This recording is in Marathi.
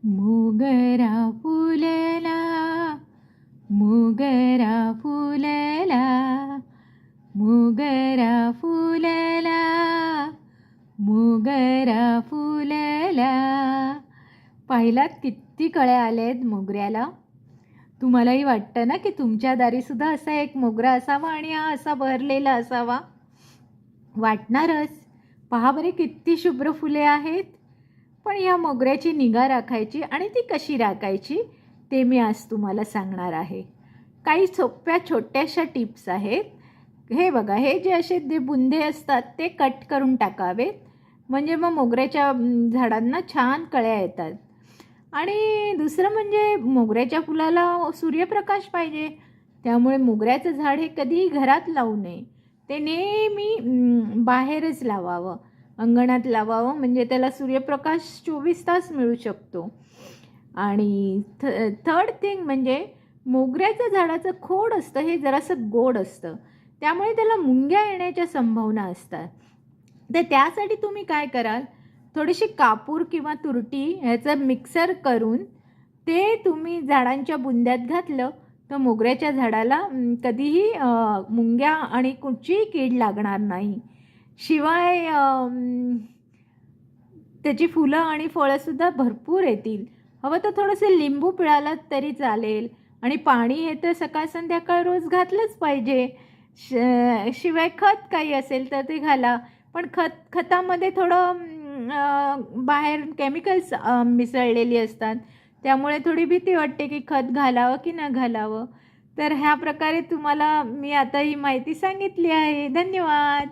मोगरा फुलला, मोगरा फुलला, मोगरा फुलला, मोगरा फुलला. पाहिलात किती कळ्या आलेत मोगऱ्याला. तुम्हालाही वाटतं ना की तुमच्या दारीसुद्धा असा एक मोगरा असावा आणि हा असा बहरलेला असावा. वाटणारच. पहा बरे किती शुभ्र फुले आहेत. पण या मोगऱ्याची निगा राखायची आणि ती कशी राखायची ते मी आज तुम्हाला सांगणार आहे. काही सोप्या छोट्याशा टिप्स आहेत. हे बघा, हे जे असे जे बुंदे असतात ते कट करून टाकावेत, म्हणजे मग मोगऱ्याच्या झाडांना छान कळ्या येतात. आणि दुसरं म्हणजे मोगऱ्याच्या फुलाला सूर्यप्रकाश पाहिजे, त्यामुळे मोगऱ्याचं झाड हे कधीही घरात लावू नये. ते नेहमी बाहेरच लावावं, अंगणात लावावं, म्हणजे त्याला सूर्यप्रकाश 24 तास मिळू शकतो. आणि थर्ड थिंग म्हणजे मोगऱ्याच्या झाडाचं खोड असतं हे जरासं गोड असतं, त्यामुळे त्याला मुंग्या येण्याच्या संभावना असतात. तर त्यासाठी तुम्ही काय कराल, थोडीशी कापूर किंवा तुरटी ह्याचं मिक्सर करून ते तुम्ही झाडांच्या बुंद्यात घातलं तर मोगऱ्याच्या झाडाला कधीही मुंग्या आणि कुठचीही कीड लागणार नाही. शिवाय त्याची फुलं आणि फळंसुद्धा भरपूर येतील. हवं तर थोडंसं लिंबू पिळालं तरी चालेल. आणि पाणी हे तर सकाळ संध्याकाळ रोज घातलंच पाहिजे. शिवाय खत काही असेल तर ते घाला. पण खतामध्ये थोडं बाहेर केमिकल्स मिसळलेली असतात, त्यामुळे थोडी भीती वाटते की खत घालावं की न घालावं. तर ह्या प्रकारे तुम्हाला मी आता ही माहिती सांगितली आहे. धन्यवाद.